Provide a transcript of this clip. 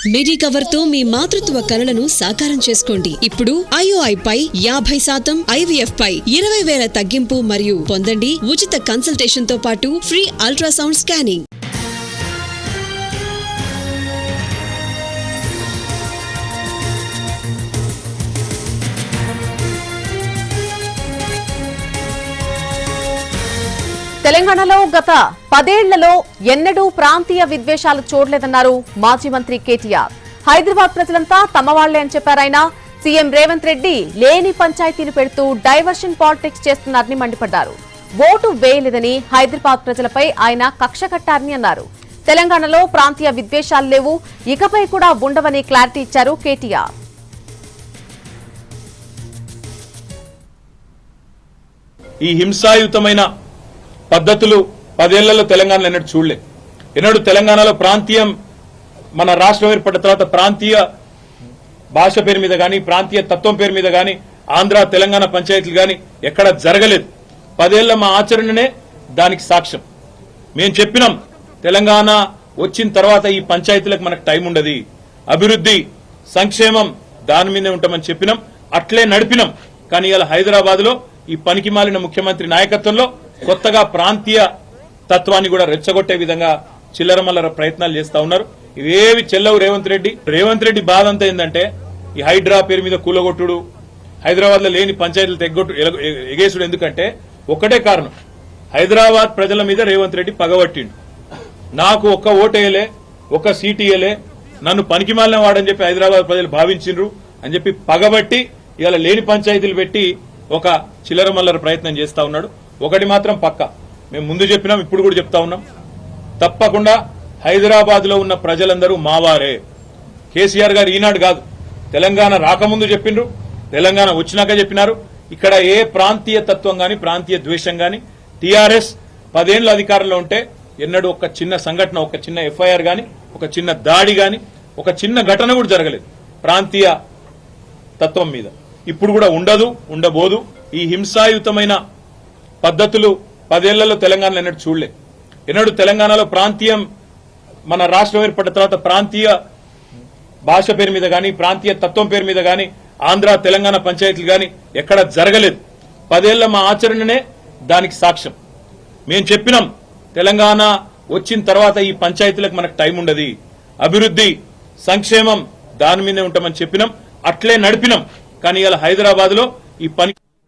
Medicover తో మీ మాతృత్వ కలలను సాకారం చేసుకోండి. ఇప్పుడు IOI పై 50%, IVF పై 20,000 తగ్గింపు మరియు పొందండి ఉచిత కన్సల్టేషన్ తో పాటు ఫ్రీ అల్ట్రాసౌండ్ స్కానింగ్. తెలంగాణలో గత 10 ఏళ్లలో ఎన్నడూ ప్రాంతీయ విద్వేషాలు చూడలేదన్నారు మాజీ మంత్రి కేటీఆర్. హైదరాబాద్ ప్రజలంతా తమ వాళ్లే అని చెప్పారాయన. సీఎం రేవంత్ రెడ్డి లేని పంచాయతీలు పెడుతూ డైవర్షన్ పాలిటిక్స్ చేస్తున్నారని మండిపడ్డారు. ఓటు వేయలేదని హైదరాబాద్ ప్రజలపై ఆయన కక్ష కట్టారని అన్నారు. తెలంగాణలో ప్రాంతీయ విద్వేషాలు లేవు, ఇకపై కూడా ఉండవని క్లారిటీ ఇచ్చారు కేటీఆర్. ఈ హింసాయుతమైన పద్ధతులు 10 ఏళ్లలో తెలంగాణలో ఎన్నడూ చూడలే. ఎన్నడూ తెలంగాణలో ప్రాంతీయం మన రాష్ట్రం ఏర్పడిన తర్వాత ప్రాంతీయ భాష పేరు మీద గాని ప్రాంతీయ తత్వం పేరు మీద గాని ఆంధ్ర తెలంగాణ పంచాయతీలు గాని ఎక్కడ జరగలేదు. 10 ఏళ్ల మా ఆచరణనే దానికి సాక్ష్యం. మేము చెప్పినాం తెలంగాణ వచ్చిన తర్వాత ఈ పంచాయతీలకు మనకు టైం ఉండదు, అభివృద్ధి సంక్షేమం దాని మీదే ఉంటామని చెప్పినాం, అట్లే నడిపినాం. కానీ ఇవాళ హైదరాబాద్ లో ఈ పనికి మాలిన ముఖ్యమంత్రి నాయకత్వంలో కొత్తగా ప్రాంతీయ తత్వాన్ని కూడా రెచ్చగొట్టే విధంగా చిల్లరమల్లర ప్రయత్నాలు చేస్తా ఉన్నారు. ఇవేవి చెల్లవు రేవంత్ రెడ్డి బాధ అంతా ఏంటంటే ఈ హైడ్రా పేరు మీద కూలగొట్టుడు, హైదరాబాద్ లో లేని పంచాయతీలు ఎగేసుడు. ఎందుకంటే ఒకటే కారణం, హైదరాబాద్ ప్రజల మీద రేవంత్ రెడ్డి పగబట్టిండు. నాకు ఒక్క ఓటేయలే, ఒక్క సీటు ఇయ్యలే, నన్ను పనికి మాలిన వాడని చెప్పి హైదరాబాద్ ప్రజలు భావించిండ్రు అని చెప్పి పగబట్టి ఇవాళ లేని పంచాయతీలు పెట్టి ఒక చిల్లరమల్లర ప్రయత్నం చేస్తా ఉన్నాడు. ఒకటి మాత్రం పక్క, మేము ముందు చెప్పినాం, ఇప్పుడు కూడా చెప్తా ఉన్నాం, తప్పకుండా హైదరాబాద్ లో ఉన్న ప్రజలందరూ మావారే. కేసీఆర్ గారు ఈనాడు కాదు, తెలంగాణ రాకముందు చెప్పిండ్రు, తెలంగాణ వచ్చినాక చెప్పినారు. ఇక్కడ ఏ ప్రాంతీయ తత్వం గాని ప్రాంతీయ ద్వేషం గాని టీఆర్ఎస్ 10 ఏళ్ల అధికారంలో ఉంటే ఎన్నడూ ఒక చిన్న సంఘటన, ఒక చిన్న FIR గాని, ఒక చిన్న దాడి గాని, ఒక చిన్న ఘటన కూడా జరగలేదు ప్రాంతీయ తత్వం మీద. ఇప్పుడు కూడా ఉండదు, ఉండబోదు. ఈ హింసాయుతమైన పద్ధతులు 10 ఏళ్లలో తెలంగాణలో ఎన్నడూ చూడలే. ఎన్నడూ తెలంగాణలో ప్రాంతీయం మన రాష్ట్రం ఏర్పడిన తర్వాత ప్రాంతీయ భాష పేరు మీద గాని ప్రాంతీయ తత్వం పేరు మీద గాని ఆంధ్ర తెలంగాణ పంచాయతీలు గాని ఎక్కడ జరగలేదు. 10 ఏళ్ల మా ఆచరణనే దానికి సాక్ష్యం. మేము చెప్పినాం తెలంగాణ వచ్చిన తర్వాత ఈ పంచాయతీలకు మనకు టైం ఉండదు, అభివృద్ధి సంక్షేమం దాని మీదే ఉంటామని చెప్పినాం, అట్లే నడిపినాం. కానీ ఇవాళ హైదరాబాద్ లో ఈ పని